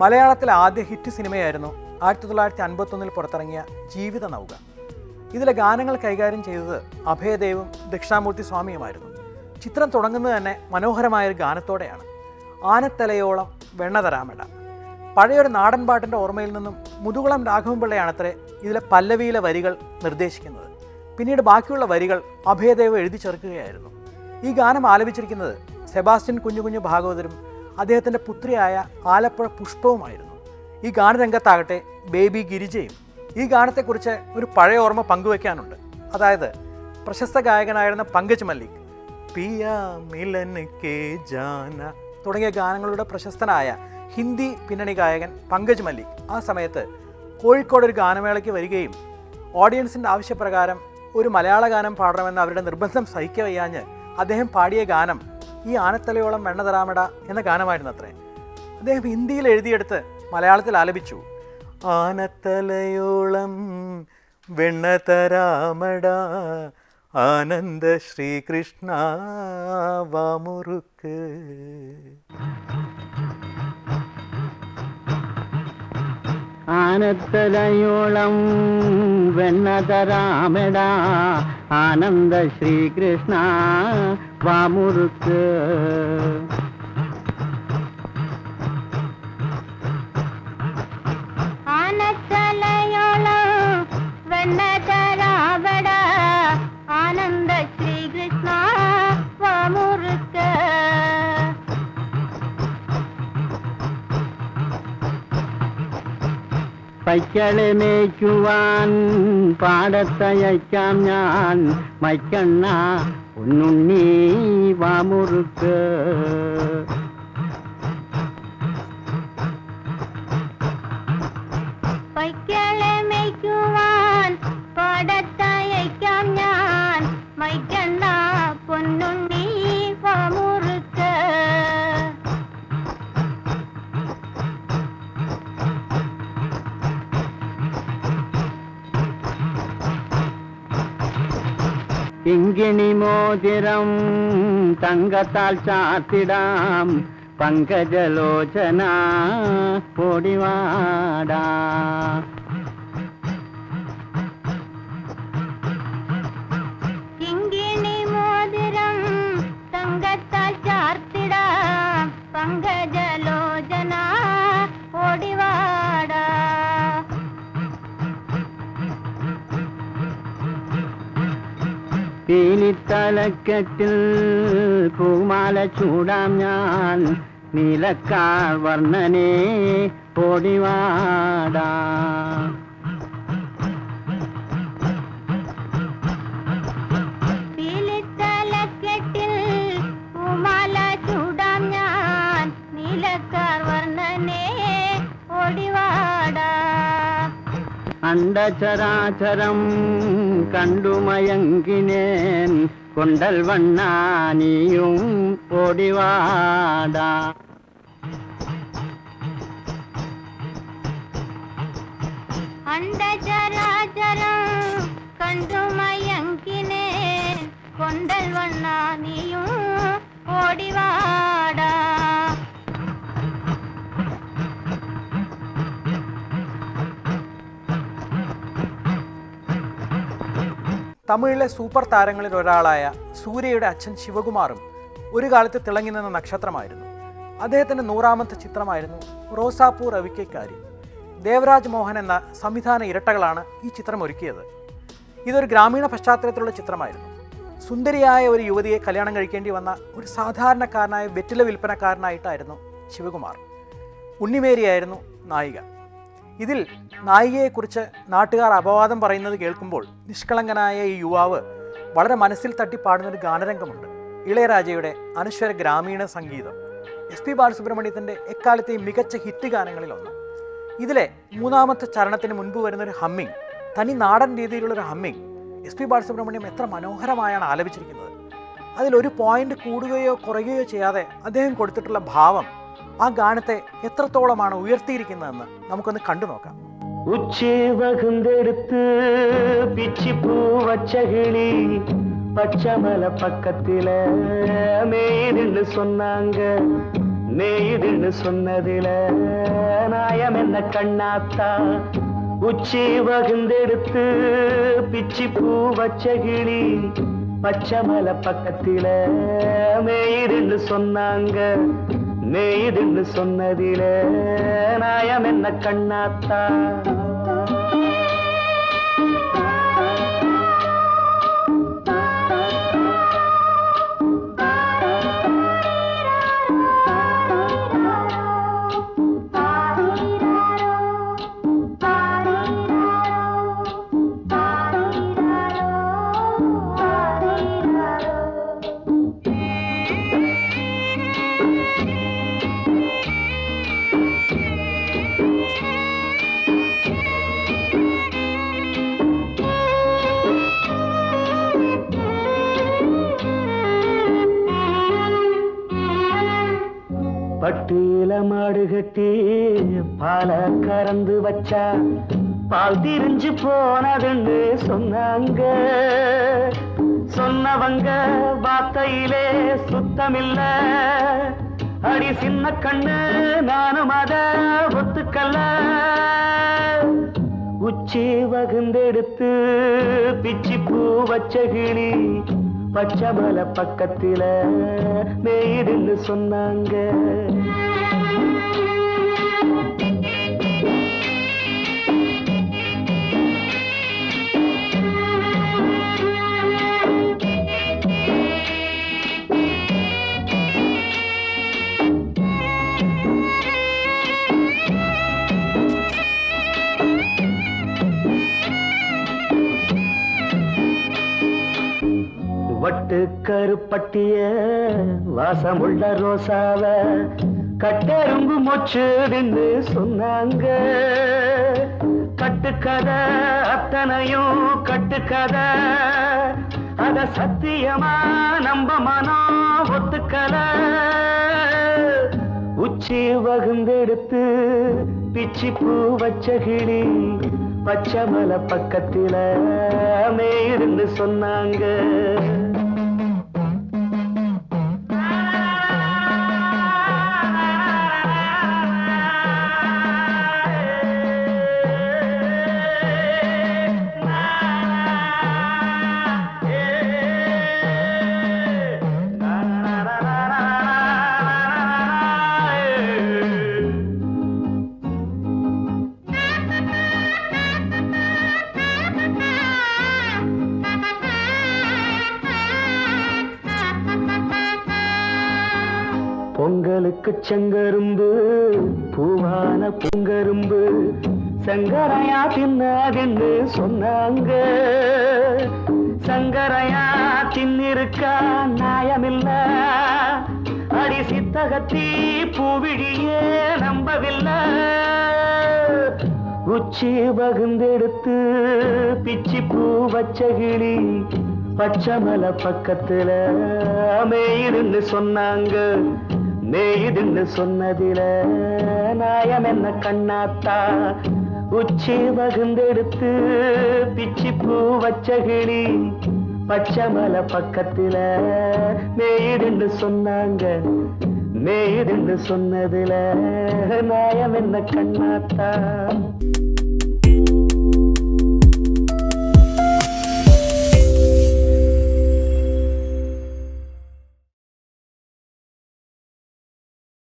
മലയാളത്തിലെ ആദ്യ ഹിറ്റ് സിനിമയായിരുന്നു 1951 പുറത്തിറങ്ങിയ ജീവിത നൗക. ഇതിലെ ഗാനങ്ങൾ കൈകാര്യം ചെയ്തത് അഭയദേവും ദക്ഷിണാമൂർത്തി സ്വാമിയുമായിരുന്നു. ചിത്രം തുടങ്ങുന്നത് തന്നെ മനോഹരമായൊരു ഗാനത്തോടെയാണ്. ആനത്തലയോളം വെണ്ണ തരാമെട. പഴയൊരു നാടൻ പാട്ടിൻ്റെ ഓർമ്മയിൽ നിന്നും മുതുകുളം രാഘവൻപിള്ളയാണത്രേ ഇതിലെ പല്ലവിയിലെ വരികൾ നിർദ്ദേശിക്കുന്നത്. പിന്നീട് ബാക്കിയുള്ള വരികൾ അഭയദേവ് എഴുതി ചേർക്കുകയായിരുന്നു. ഈ ഗാനം ആലപിച്ചിരിക്കുന്നത് സെബാസ്റ്റ്യൻ കുഞ്ഞു ഭാഗവതരും അദ്ദേഹത്തിൻ്റെ പുത്രിയായ ആലപ്പുഴ പുഷ്പവുമായിരുന്നു. ഈ ഗാനരംഗത്താകട്ടെ ബേബി ഗിരിജയും. ഈ ഗാനത്തെക്കുറിച്ച് ഒരു പഴയ ഓർമ്മ പങ്കുവയ്ക്കാനുണ്ട്. അതായത് പ്രശസ്ത ഗായകനായിരുന്ന പങ്കജ് മല്ലിക്, പിയാ മിലൻ കെ ജാന തുടങ്ങിയ ഗാനങ്ങളുടെ പ്രശസ്തനായ ഹിന്ദി പിന്നണി ഗായകൻ പങ്കജ് മല്ലിക് ആ സമയത്ത് കോഴിക്കോട് ഒരു ഗാനമേളയ്ക്ക് വരികയും ഓഡിയൻസിൻ്റെ ആവശ്യപ്രകാരം ഒരു മലയാള ഗാനം പാടണമെന്ന് അവരുടെ നിർബന്ധം സഹിക്കവയ്യാഞ്ഞ് അദ്ദേഹം പാടിയ ഗാനം ഈ ആനത്തലയോളം വെണ്ണ തരാമട എന്ന ഗാനമായിരുന്നു അത്രേ. അദ്ദേഹം ഹിന്ദിയിൽ എഴുതിയെടുത്ത് മലയാളത്തിൽ ആലപിച്ചു. ആനത്തലയോളം വെണ്ണ തരാമട ആനന്ദ ശ്രീകൃഷ്ണ വാമുറുക്ക്. ആനത്തലയോളം വെണ്ണ തരാമട ആനന്ദ ശ്രീകൃഷ്ണ വാമുറുക്ക്. ആനത്തലയോളം വെണ്ണ തരാമട ആനന്ദ ശ്രീകൃഷ്ണ വാമുറുക്ക്. പൈക്കളെ മേയ്ക്കുവാൻ പാടത്തയക്കാം ഞാൻ മൈക്കണ്ണ ഉണ്ണുണ്ണി വാമുറുക്ക്. പൈക്കളെ മേയ്ക്കുവാൻ പാടത്തയക്കാം ഞാൻ മൈക്കണ്ണ പൊന്നുണ്ണി വാമുറുക്ക്. കിങ്കിണി മോതിരം തങ്കത്താൽ ചാത്തിടാം പങ്കജലോചന പൊടിവാടാ. കിങ്കിണി മോതിരം തങ്കത്താൽ ചാർത്തിടാം പങ്കജലോചന ഓടിവാടാ. പീലിത്തലക്കെട്ടിൽ പൂമാല ചൂടാം ഞാൻ നീലക്കാർ വർണ്ണനെ പൊടിവാടാ. പീലിത്തലക്കെട്ടിൽ പൂമാല ചൂടാം ഞാൻ നീലക്കാർ വർണ്ണനെ ഓടിവാടാ. അണ്ടചരാചരം കണ്ടുമയങ്കിനേൻ കൊണ്ടൽ വണ്ണാനിയും ഓടിവാടാ. അണ്ടചരാചരം കണ്ടുമയങ്കിനേ കൊണ്ടൽ വണ്ണാനിയും ഓടിവാടാ. തമിഴിലെ സൂപ്പർ താരങ്ങളിൽ ഒരാളായ സൂര്യയുടെ അച്ഛൻ ശിവകുമാറും ഒരു കാലത്ത് തിളങ്ങി നിന്ന നക്ഷത്രമായിരുന്നു. അദ്ദേഹത്തിൻ്റെ 100ാമത്തെ ചിത്രമായിരുന്നു റോസാപ്പൂ റവിക്കൈക്കാരി. ദേവരാജ് മോഹൻ എന്ന സംവിധാന ഇരട്ടകളാണ് ഈ ചിത്രം ഒരുക്കിയത്. ഇതൊരു ഗ്രാമീണ പശ്ചാത്തലത്തിലുള്ള ചിത്രമായിരുന്നു. സുന്ദരിയായ ഒരു യുവതിയെ കല്യാണം കഴിക്കേണ്ടി വന്ന ഒരു സാധാരണക്കാരനായ വെറ്റില വിൽപ്പനക്കാരനായിട്ടായിരുന്നു ശിവകുമാർ. ഉണ്ണിമേരിയായിരുന്നു നായിക. ഇതിൽ നായികയെക്കുറിച്ച് നാട്ടുകാർ അപവാദം പറയുന്നത് കേൾക്കുമ്പോൾ നിഷ്കളങ്കനായ ഈ യുവാവ് വളരെ മനസ്സിൽ തട്ടി പാടുന്നൊരു ഗാനരംഗമുണ്ട്. ഇളയരാജയുടെ അനശ്വര ഗ്രാമീണ സംഗീതം. എസ് പി ബാലസുബ്രഹ്മണ്യത്തിൻ്റെ എക്കാലത്തെയും മികച്ച ഹിറ്റ് ഗാനങ്ങളിലൊന്ന്. ഇതിലെ 3ാമത്തെ ചരണത്തിന് മുൻപ് വരുന്നൊരു ഹമ്മിങ്, തനി നാടൻ രീതിയിലുള്ളൊരു ഹമ്മിങ് എസ് പി ബാലസുബ്രഹ്മണ്യം എത്ര മനോഹരമായാണ് ആലപിച്ചിരിക്കുന്നത്. അതിലൊരു പോയിന്റ് കൂടുകയോ കുറയുകയോ ചെയ്യാതെ അദ്ദേഹം കൊടുത്തിട്ടുള്ള ഭാവം ആ ഗാനത്തെ എത്രത്തോളമാണ് ഉയർത്തിയിരിക്കുന്നതെന്ന് നമുക്കൊന്ന് കണ്ടു നോക്കാം. ഉച്ചേവകുന്തെടുത്ത് പിച്ചിപ്പൂ വച്ച കിളി പച്ചമല പക്കത്തില மேயுதுன்னு சொன்னாங்க மேயுதுன்னு சொன்னதில என்ன கண்ணாத்தா உச்சி வகுந்தெடுத்து பிச்சி பூ வச்ச கிளி பச்சை மலை பக்கத்தில மேயுதுன்னு சொன்னாங்க மேயுதுன்னு சொன்னதில நாயம் என்ன கண்ணாத்தா பட்டியில மாடு கட்டி பால கறந்து வச்சா பால் திரிஞ்சு போனதுன்னு சொன்னாங்க சொன்னவங்க வார்த்தையிலே சுத்தமில்ல அடி சின்ன கண்ணு நானும் அத ஒத்துக்கல்ல உச்சி வகுந்தெடுத்து பிச்சி பூ வச்ச கிளி பச்சை மலை பக்கத்தில மேயுதுன்னு சொன்னாங்க வட்டு கருப்பட்டிய வாசமுள்ள ரோசாவ கட்டெரும்பு மொச்சுதுன்னு சொன்னாங்க கட்டுக்கதை அத்தனையும் கட்டுக்கதை அத சத்தியமா நம்ப மனம் ஒத்துக்கல உச்சி வகுந்தெடுத்து பிச்சி பூ வச்ச கிளி பச்சை மலை பக்கத்தில மேயுதுன்னு சொன்னாங்க பொங்கலுக்கு செங்கரும்பு பூவான பூங்கரும்பு சங்கரையா தின்னாதுன்னு சொன்னாங்க சங்கரையா தின்னிருக்கா நியாயமில்ல அடி சித்தகத்தி பூவிழியே நம்பவில்லை உச்சி வகுந்தெடுத்து பிச்சி பூ வச்ச கிளி பச்சை மலை பக்கத்துல மேயுதுன்னு சொன்னாங்க மேயுதுன்னு சொன்னதில நாயம் என்ன கண்ணாத்தா உச்சி வகுந்தெடுத்து பிச்சி பூ வச்ச கிளி பச்சை மலை பக்கத்தில மேயுதுன்னு சொன்னாங்க மேயுதுன்னு சொன்னதில நாயம் என்ன கண்ணாத்தா